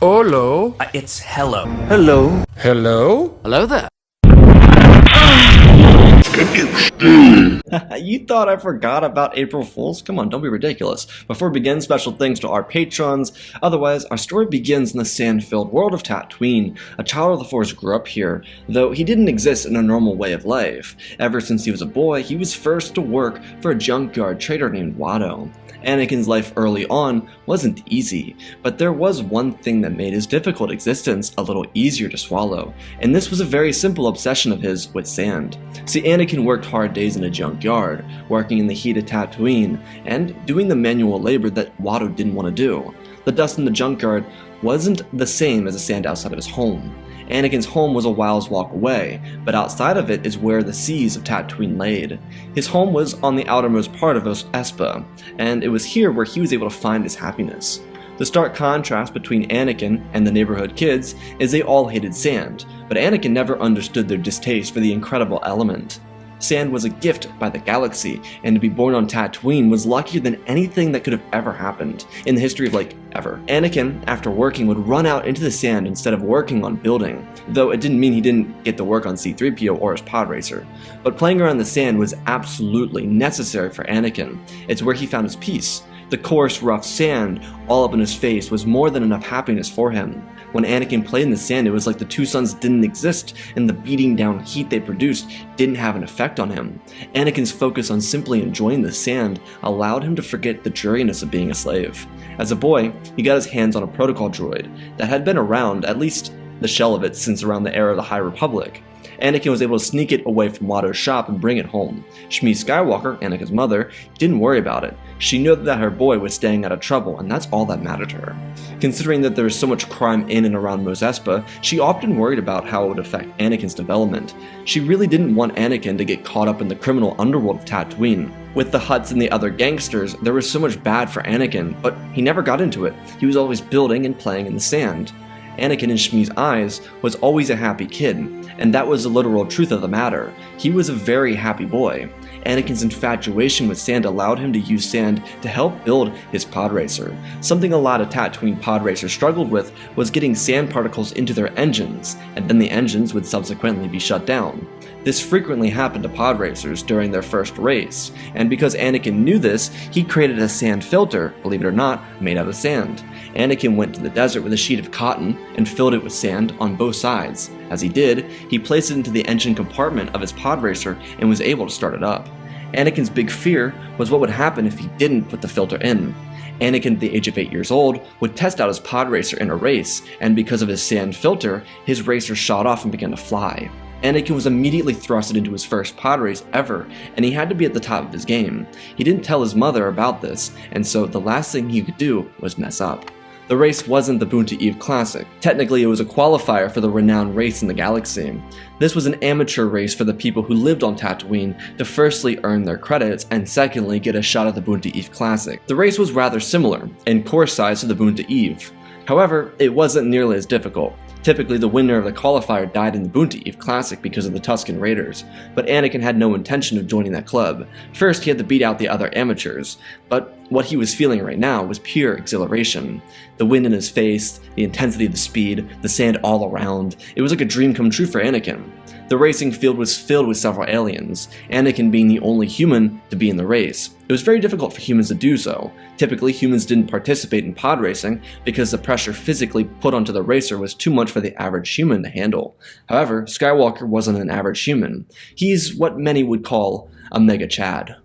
Hello. It's hello. Hello. Hello? Hello there. You thought I forgot about April Fools? Come on, don't be ridiculous. Before we begin, special thanks to our patrons. Otherwise, our story begins in the sand-filled world of Tatooine. A child of the Force grew up here, though he didn't exist in a normal way of life. Ever since he was a boy, he was first to work for a junkyard trader named Watto. Anakin's life early on wasn't easy, but there was one thing that made his difficult existence a little easier to swallow, and this was a very simple obsession of his with sand. See, Anakin worked hard days in a junkyard, working in the heat of Tatooine, and doing the manual labor that Watto didn't want to do. The dust in the junkyard wasn't the same as the sand outside of his home. Anakin's home was a while's walk away, but outside of it is where the seas of Tatooine laid. His home was on the outermost part of Espa, and it was here where he was able to find his happiness. The stark contrast between Anakin and the neighborhood kids is they all hated sand, but Anakin never understood their distaste for the incredible element. Sand was a gift by the galaxy, and to be born on Tatooine was luckier than anything that could have ever happened, in the history of ever. Anakin, after working, would run out into the sand instead of working on building, though it didn't mean he didn't get to work on C-3PO or his pod racer. But playing around the sand was absolutely necessary for Anakin. It's where he found his peace. The coarse, rough sand all up in his face was more than enough happiness for him. When Anakin played in the sand, it was like the two suns didn't exist, and the beating down heat they produced didn't have an effect on him. Anakin's focus on simply enjoying the sand allowed him to forget the dreariness of being a slave. As a boy, he got his hands on a protocol droid that had been around, at least the shell of it, since around the era of the High Republic. Anakin was able to sneak it away from Watto's shop and bring it home. Shmi Skywalker, Anakin's mother, didn't worry about it. She knew that her boy was staying out of trouble, and that's all that mattered to her. Considering that there was so much crime in and around Mos Espa, she often worried about how it would affect Anakin's development. She really didn't want Anakin to get caught up in the criminal underworld of Tatooine. With the Hutts and the other gangsters, there was so much bad for Anakin, but he never got into it. He was always building and playing in the sand. Anakin in Shmi's eyes was always a happy kid, and that was the literal truth of the matter. He was a very happy boy. Anakin's infatuation with sand allowed him to use sand to help build his pod racer. Something a lot of Tatooine pod racers struggled with was getting sand particles into their engines, and then the engines would subsequently be shut down. This frequently happened to pod racers during their first race, and because Anakin knew this, he created a sand filter, believe it or not, made out of sand. Anakin went to the desert with a sheet of cotton and filled it with sand on both sides. As he did, he placed it into the engine compartment of his pod racer and was able to start it up. Anakin's big fear was what would happen if he didn't put the filter in. Anakin, at the age of 8 years old, would test out his pod racer in a race, and because of his sand filter, his racer shot off and began to fly. Anakin was immediately thrusted into his first pod race ever, and he had to be at the top of his game. He didn't tell his mother about this, and so the last thing he could do was mess up. The race wasn't the Boonta Eve Classic. Technically, it was a qualifier for the renowned race in the galaxy. This was an amateur race for the people who lived on Tatooine to firstly earn their credits and secondly get a shot at the Boonta Eve Classic. The race was rather similar in course size to the Boonta Eve. However, it wasn't nearly as difficult. Typically, the winner of the qualifier died in the Boonta Eve Classic because of the Tusken Raiders, but Anakin had no intention of joining that club. First, he had to beat out the other amateurs, but what he was feeling right now was pure exhilaration. The wind in his face, the intensity of the speed, the sand all around, it was like a dream come true for Anakin. The racing field was filled with several aliens, Anakin being the only human to be in the race. It was very difficult for humans to do so. Typically, humans didn't participate in pod racing because the pressure physically put onto the racer was too much for the average human to handle. However, Skywalker wasn't an average human. He's what many would call a Mega Chad.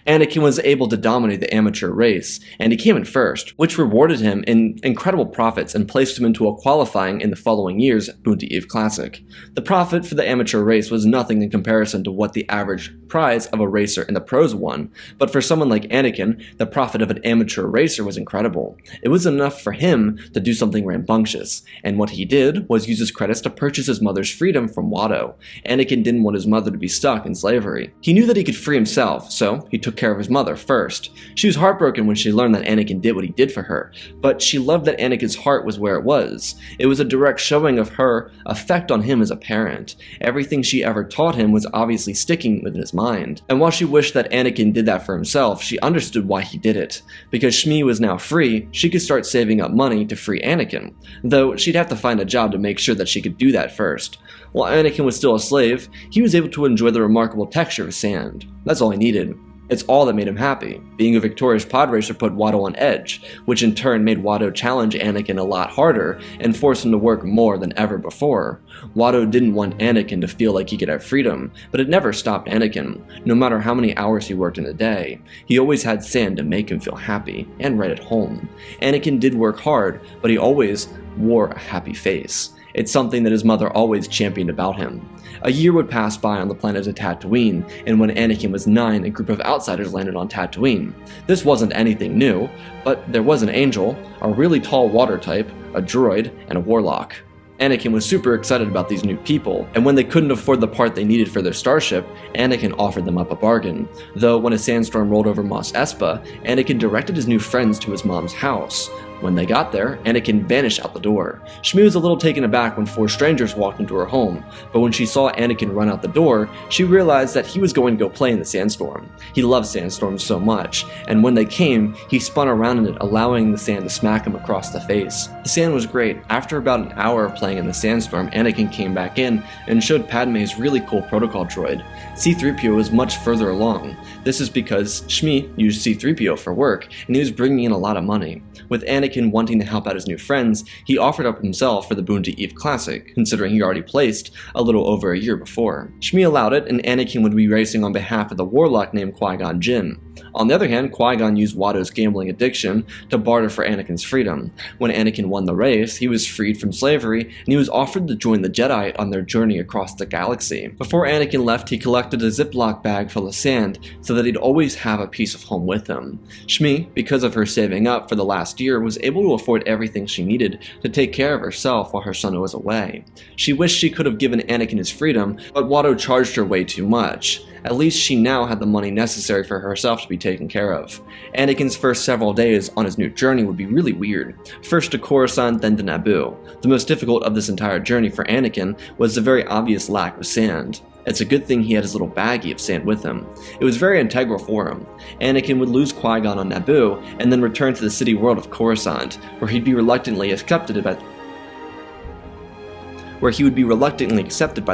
Anakin was able to dominate the amateur race, and he came in first, which rewarded him in incredible profits and placed him into a qualifying in the following year's Boonta Eve Classic. The profit for the amateur race was nothing in comparison to what the average prize of a racer in the pros won, but for someone like Anakin, the profit of an amateur racer was incredible. It was enough for him to do something rambunctious, and what he did was use his credits to purchase his mother's freedom from Watto. Anakin didn't want his mother to be stuck in slavery. He knew that he could free himself, so he took care of his mother first. She was heartbroken when she learned that Anakin did what he did for her, but she loved that Anakin's heart was where it was. It was a direct showing of her effect on him as a parent. Everything she ever taught him was obviously sticking within his mind. And while she wished that Anakin did that for himself, she understood why he did it. Because Shmi was now free, she could start saving up money to free Anakin, though she'd have to find a job to make sure that she could do that first. While Anakin was still a slave, he was able to enjoy the remarkable texture of sand. That's all he needed. It's all that made him happy. Being a victorious pod racer put Watto on edge, which in turn made Watto challenge Anakin a lot harder and force him to work more than ever before. Watto didn't want Anakin to feel like he could have freedom, but it never stopped Anakin, no matter how many hours he worked in a day. He always had sand to make him feel happy, and right at home. Anakin did work hard, but he always wore a happy face. It's something that his mother always championed about him. A year would pass by on the planet of Tatooine, and when Anakin was 9, a group of outsiders landed on Tatooine. This wasn't anything new, but there was an angel, a really tall water type, a droid, and a warlock. Anakin was super excited about these new people, and when they couldn't afford the part they needed for their starship, Anakin offered them up a bargain. Though when a sandstorm rolled over Mos Espa, Anakin directed his new friends to his mom's house. When they got there, Anakin vanished out the door. Shmi was a little taken aback when 4 strangers walked into her home, but when she saw Anakin run out the door, she realized that he was going to go play in the sandstorm. He loved sandstorms so much, and when they came, he spun around in it, allowing the sand to smack him across the face. The sand was great. After about an hour of playing in the sandstorm, Anakin came back in and showed Padme his really cool protocol droid. C-3PO was much further along. This is because Shmi used C-3PO for work, and he was bringing in a lot of money. With Anakin wanting to help out his new friends, he offered up himself for the Boon to Eve Classic, considering he already placed a little over a year before. Shmi allowed it, and Anakin would be racing on behalf of the warlock named Qui-Gon Jinn. On the other hand, Qui-Gon used Watto's gambling addiction to barter for Anakin's freedom. When Anakin won the race, he was freed from slavery, and he was offered to join the Jedi on their journey across the galaxy. Before Anakin left, he collected a Ziploc bag full of sand so that he'd always have a piece of home with him. Shmi, because of her saving up for the last year, was able to afford everything she needed to take care of herself while her son was away. She wished she could have given Anakin his freedom, but Watto charged her way too much. At least she now had the money necessary for herself to be taken care of. Anakin's first several days on his new journey would be really weird. First to Coruscant, then to Naboo. The most difficult of this entire journey for Anakin was the very obvious lack of sand. It's a good thing he had his little baggie of sand with him. It was very integral for him. Anakin would lose Qui-Gon on Naboo, and then return to the city world of Coruscant, where he would be reluctantly accepted by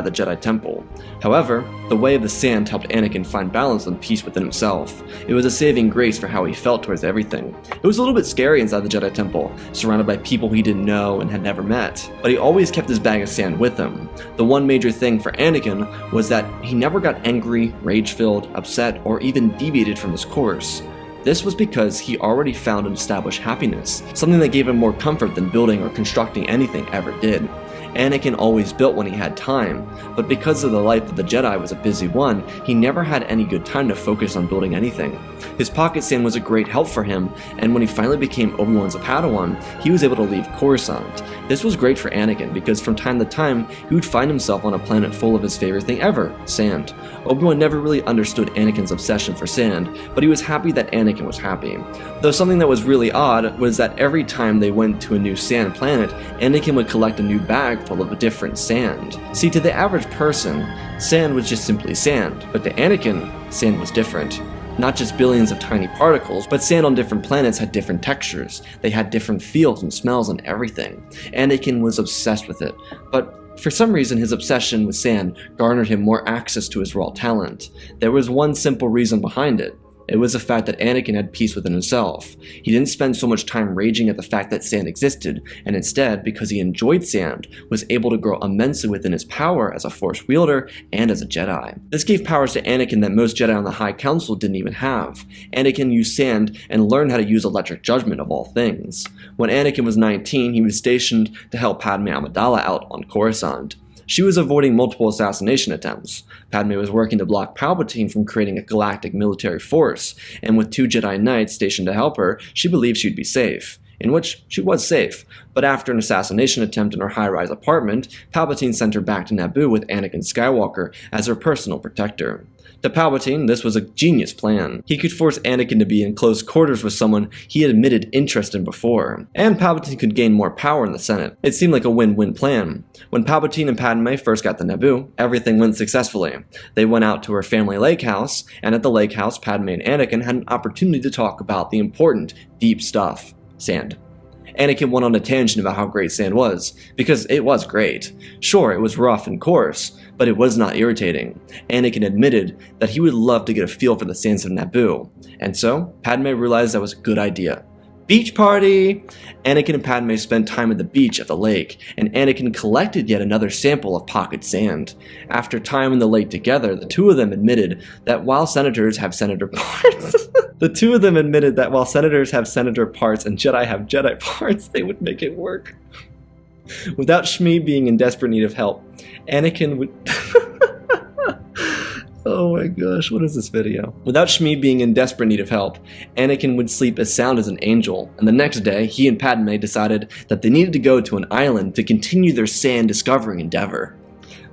the Jedi Temple. However, the way of the sand helped Anakin find balance and peace within himself. It was a saving grace for how he felt towards everything. It was a little bit scary inside the Jedi Temple, surrounded by people he didn't know and had never met, but he always kept his bag of sand with him. The one major thing for Anakin was that he never got angry, rage-filled, upset, or even deviated from his course. This was because he already found and established happiness, something that gave him more comfort than building or constructing anything ever did. Anakin always built when he had time, but because of the life of the Jedi was a busy one, he never had any good time to focus on building anything. His pocket sand was a great help for him, and when he finally became Obi-Wan's Padawan, he was able to leave Coruscant. This was great for Anakin because from time to time, he would find himself on a planet full of his favorite thing ever, sand. Obi-Wan never really understood Anakin's obsession for sand, but he was happy that Anakin was happy. Though something that was really odd was that every time they went to a new sand planet, Anakin would collect a new bag full of a different sand. See, to the average person, sand was just simply sand, but to Anakin, sand was different. Not just billions of tiny particles, but sand on different planets had different textures. They had different feels and smells and everything. Anakin was obsessed with it, but for some reason his obsession with sand garnered him more access to his raw talent. There was one simple reason behind it. It was the fact that Anakin had peace within himself. He didn't spend so much time raging at the fact that sand existed, and instead, because he enjoyed sand, was able to grow immensely within his power as a Force wielder and as a Jedi. This gave powers to Anakin that most Jedi on the High Council didn't even have. Anakin used sand and learned how to use electric judgment of all things. When Anakin was 19, he was stationed to help Padme Amidala out on Coruscant. She was avoiding multiple assassination attempts. Padme was working to block Palpatine from creating a galactic military force, and with 2 Jedi Knights stationed to help her, she believed she'd be safe. In which she was safe, but after an assassination attempt in her high-rise apartment, Palpatine sent her back to Naboo with Anakin Skywalker as her personal protector. To Palpatine, this was a genius plan. He could force Anakin to be in close quarters with someone he had admitted interest in before, and Palpatine could gain more power in the Senate. It seemed like a win-win plan. When Palpatine and Padme first got to Naboo, everything went successfully. They went out to her family lake house, and at the lake house, Padme and Anakin had an opportunity to talk about the important, deep stuff: sand. Anakin went on a tangent about how great sand was, because it was great. Sure, it was rough and coarse, but it was not irritating. Anakin admitted that he would love to get a feel for the sands of Naboo, and so Padme realized that was a good idea. Beach party! Anakin and Padme spent time at the beach at the lake, and Anakin collected yet another sample of pocket sand. After time in the lake together, the two of them admitted that while senators have senator parts, and Jedi have Jedi parts, they would make it work. Without Shmi being in desperate need of help, Anakin would... Oh my gosh, what is this video? Without Shmi being in desperate need of help, Anakin would sleep as sound as an angel, and the next day, he and Padme decided that they needed to go to an island to continue their sand discovering endeavor.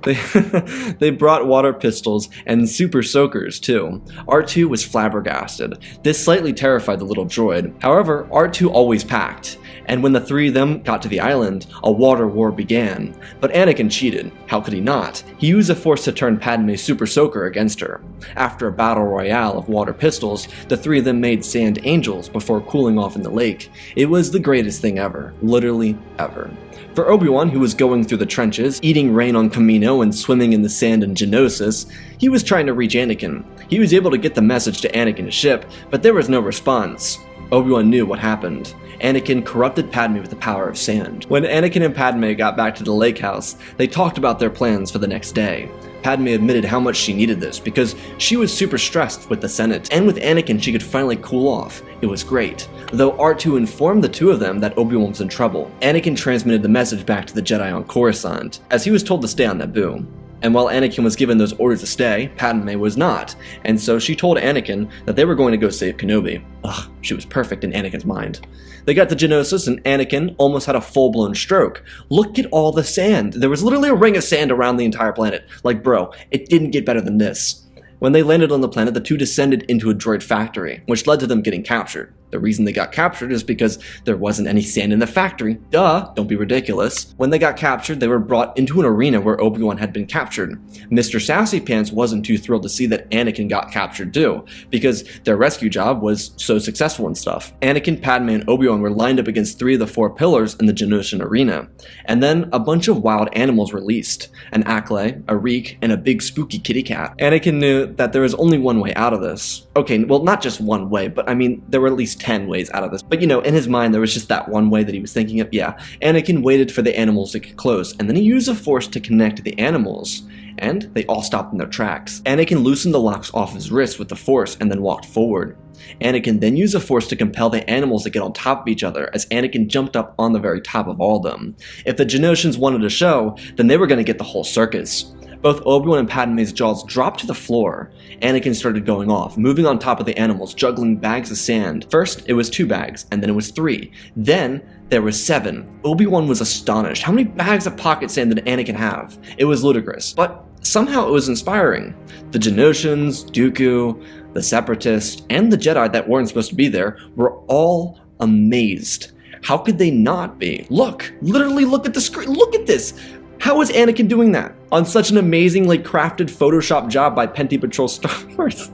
They brought water pistols and super soakers too. R2 was flabbergasted. This slightly terrified the little droid. However, R2 always packed, and when the three of them got to the island, a water war began. But Anakin cheated. How could he not? He used the Force to turn Padme's super soaker against her. After a battle royale of water pistols, the three of them made sand angels before cooling off in the lake. It was the greatest thing ever. Literally ever. For Obi-Wan, who was going through the trenches, eating rain on Kamino and swimming in the sand in Geonosis, he was trying to reach Anakin. He was able to get the message to Anakin's ship, but there was no response. Obi-Wan knew what happened. Anakin corrupted Padme with the power of sand. When Anakin and Padme got back to the lake house, they talked about their plans for the next day. Padme admitted how much she needed this because she was super stressed with the Senate, and with Anakin she could finally cool off. It was great. Though R2 informed the two of them that Obi-Wan was in trouble, Anakin transmitted the message back to the Jedi on Coruscant, as he was told to stay on Naboo. And while Anakin was given those orders to stay, Padme was not, and so she told Anakin that they were going to go save Kenobi. Ugh, she was perfect in Anakin's mind. They got to Geonosis and Anakin almost had a full-blown stroke. Look at all the sand. There was literally a ring of sand around the entire planet. Like, bro, it didn't get better than this. When they landed on the planet, the two descended into a droid factory, which led to them getting captured. The reason they got captured is because there wasn't any sand in the factory. Duh, don't be ridiculous. When they got captured, they were brought into an arena where Obi-Wan had been captured. Mr. Sassy Pants wasn't too thrilled to see that Anakin got captured too, because their rescue job was so successful and stuff. Anakin, Padme, and Obi-Wan were lined up against 3 of the 4 pillars in the Geonosian arena. And then a bunch of wild animals released. An Acklay, a Reek, and a big spooky kitty cat. Anakin knew that there was only one way out of this. Okay, well, not just one way, but I mean, there were at least 10 ways out of this. But you know, in his mind, there was just that one way that he was thinking of. Yeah, Anakin waited for the animals to get close, and then he used the Force to connect to the animals. And they all stopped in their tracks. Anakin loosened the locks off his wrists with the Force and then walked forward. Anakin then used the Force to compel the animals to get on top of each other as Anakin jumped up on the very top of all of them. If the Geonosians wanted a show, then they were going to get the whole circus. Both Obi-Wan and Padme's jaws dropped to the floor. Anakin started going off, moving on top of the animals, juggling bags of sand. First, it was 2 bags, and then it was 3. Then, there was 7. Obi-Wan was astonished. How many bags of pocket sand did Anakin have? It was ludicrous, but somehow it was inspiring. The Geonosians, Dooku, the Separatists, and the Jedi that weren't supposed to be there were all amazed. How could they not be? Look, literally look at the screen, look at this! How is Anakin doing that? On such an amazingly crafted Photoshop job by Penti Patrol Star Wars.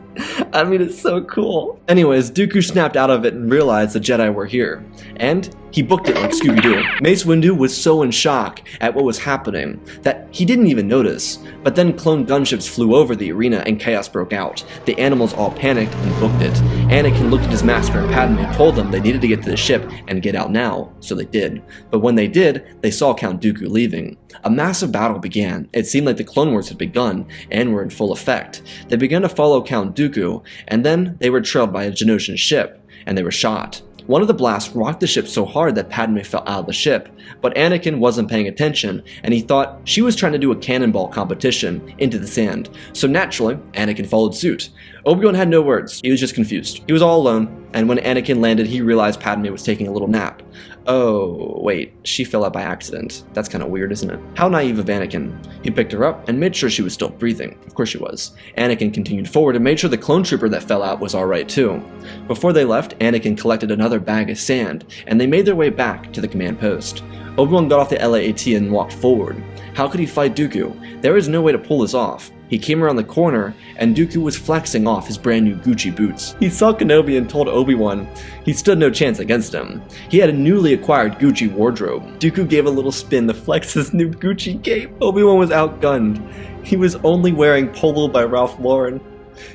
I mean, it's so cool. Anyways, Dooku snapped out of it and realized the Jedi were here. And he booked it like Scooby-Doo. Mace Windu was so in shock at what was happening that he didn't even notice. But then clone gunships flew over the arena and chaos broke out. The animals all panicked and booked it. Anakin looked at his master and Padme and told them they needed to get to the ship and get out now, so they did. But when they did, they saw Count Dooku leaving. A massive battle began. It seemed like the Clone Wars had begun and were in full effect. They began to follow Count Dooku, and then they were trailed by a Geonosian ship, and they were shot. One of the blasts rocked the ship so hard that Padme fell out of the ship, but Anakin wasn't paying attention, and he thought she was trying to do a cannonball competition into the sand. So naturally, Anakin followed suit. Obi-Wan had no words, he was just confused. He was all alone, and when Anakin landed, he realized Padme was taking a little nap. Oh, wait, she fell out by accident. That's kind of weird, isn't it? How naive of Anakin. He picked her up and made sure she was still breathing. Of course she was. Anakin continued forward and made sure the clone trooper that fell out was alright too. Before they left, Anakin collected another bag of sand, and they made their way back to the command post. Obi-Wan got off the LAAT and walked forward. How could he fight Dooku? There was no way to pull this off. He came around the corner, and Dooku was flexing off his brand new Gucci boots. He saw Kenobi and told Obi-Wan he stood no chance against him. He had a newly acquired Gucci wardrobe. Dooku gave a little spin to flex his new Gucci cape. Obi-Wan was outgunned. He was only wearing Polo by Ralph Lauren.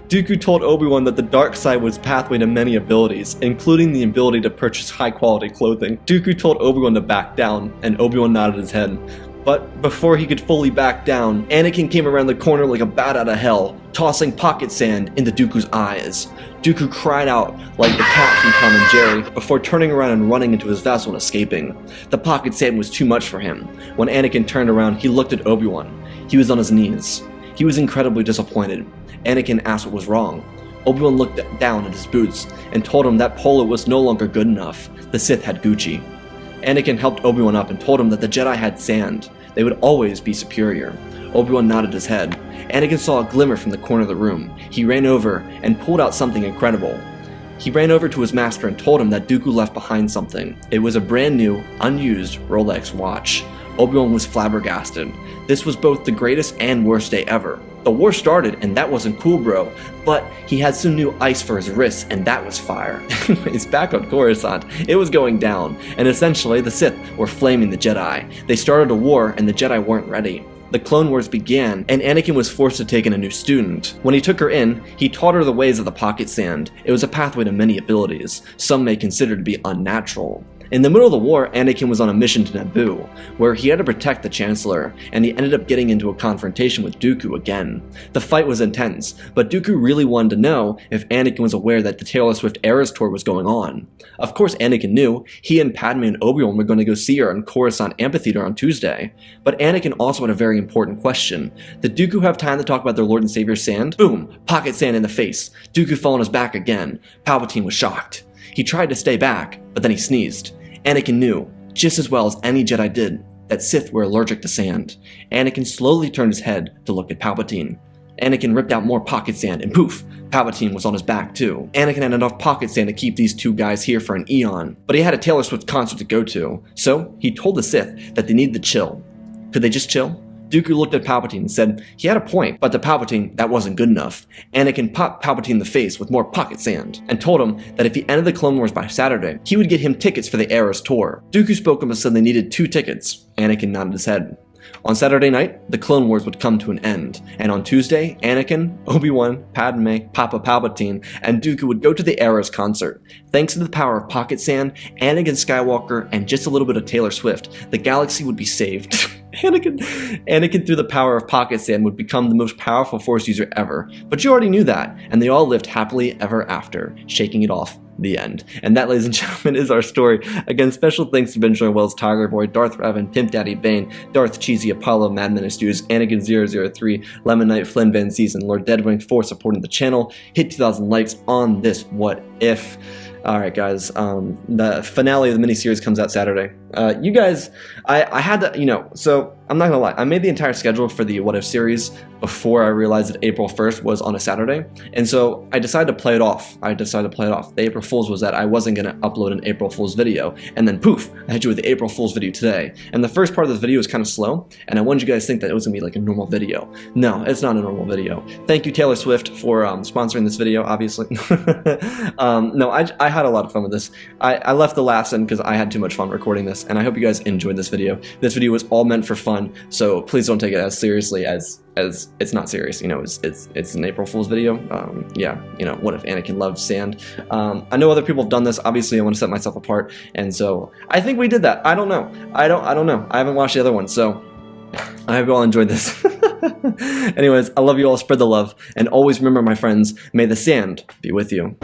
Dooku told Obi-Wan that the dark side was pathway to many abilities, including the ability to purchase high-quality clothing. Dooku told Obi-Wan to back down, and Obi-Wan nodded his head. But before he could fully back down, Anakin came around the corner like a bat out of hell, tossing pocket sand into Dooku's eyes. Dooku cried out like the cat from Tom and Jerry before turning around and running into his vessel and escaping. The pocket sand was too much for him. When Anakin turned around, he looked at Obi-Wan. He was on his knees. He was incredibly disappointed. Anakin asked what was wrong. Obi-Wan looked down at his boots and told him that Polo was no longer good enough. The Sith had Gucci. Anakin helped Obi-Wan up and told him that the Jedi had sand. They would always be superior. Obi-Wan nodded his head. Anakin saw a glimmer from the corner of the room. He ran over and pulled out something incredible. He ran over to his master and told him that Dooku left behind something. It was a brand new, unused Rolex watch. Obi-Wan was flabbergasted. This was both the greatest and worst day ever. The war started, and that wasn't cool, bro. But he had some new ice for his wrists, and that was fire. Anyways, back on Coruscant, it was going down, and essentially the Sith were flaming the Jedi. They started a war, and the Jedi weren't ready. The Clone Wars began, and Anakin was forced to take in a new student. When he took her in, he taught her the ways of the pocket sand. It was a pathway to many abilities, some may consider to be unnatural. In the middle of the war, Anakin was on a mission to Naboo, where he had to protect the Chancellor, and he ended up getting into a confrontation with Dooku again. The fight was intense, but Dooku really wanted to know if Anakin was aware that the Taylor Swift Eras Tour was going on. Of course Anakin knew. He and Padme and Obi-Wan were going to go see her in Coruscant Amphitheater on Tuesday. But Anakin also had a very important question. Did Dooku have time to talk about their Lord and Savior sand? Boom! Pocket sand in the face. Dooku fell on his back again. Palpatine was shocked. He tried to stay back, but then he sneezed. Anakin knew, just as well as any Jedi did, that Sith were allergic to sand. Anakin slowly turned his head to look at Palpatine. Anakin ripped out more pocket sand, and poof, Palpatine was on his back too. Anakin had enough pocket sand to keep these two guys here for an eon, but he had a Taylor Swift concert to go to, so he told the Sith that they needed to chill. Could they just chill? Dooku looked at Palpatine and said he had a point, but to Palpatine, that wasn't good enough. Anakin popped Palpatine in the face with more pocket sand, and told him that if he ended the Clone Wars by Saturday, he would get him tickets for the Eras Tour. Dooku spoke up and said they needed 2 tickets. Anakin nodded his head. On Saturday night, the Clone Wars would come to an end, and on Tuesday, Anakin, Obi-Wan, Padme, Papa Palpatine, and Dooku would go to the Eras concert. Thanks to the power of pocket sand, Anakin Skywalker, and just a little bit of Taylor Swift, the galaxy would be saved. Anakin through the power of pocket sand would become the most powerful Force user ever, but you already knew that, and they all lived happily ever after, shaking it off. The end. And that, ladies and gentlemen, is our story. Again, special thanks to Ben Wells, Tiger Boy, Darth Revan, Pimp Daddy Bane, Darth Cheesy, Apollo, Madman Studios, Anakin 003, Lemon Knight, Flynn Van Season, Lord Deadwing for supporting the channel. Hit 2,000 likes on this What If. Alright guys, the finale of the miniseries comes out Saturday. You guys, I had to, so I'm not gonna lie, I made the entire schedule for the What If series before I realized that April 1st was on a Saturday, and so I decided to play it off. The April Fool's was that I wasn't gonna upload an April Fool's video, and then poof, I hit you with the April Fool's video today. And the first part of the video was kind of slow, and I wanted you guys to think that it was gonna be like a normal video. No, it's not a normal video. Thank you Taylor Swift for sponsoring this video, obviously. No, I had a lot of fun with this. I left the laughs in because I had too much fun recording this, and I hope you guys enjoyed this video. This video was all meant for fun, so please don't take it as seriously as it's not serious. It's an April Fool's video. Yeah, what if Anakin loved sand? I know other people have done this. Obviously, I want to set myself apart, and so I think we did that. I don't know. I don't know. I haven't watched the other one, so I hope you all enjoyed this. Anyways, I love you all. Spread the love, and always remember, my friends, may the sand be with you.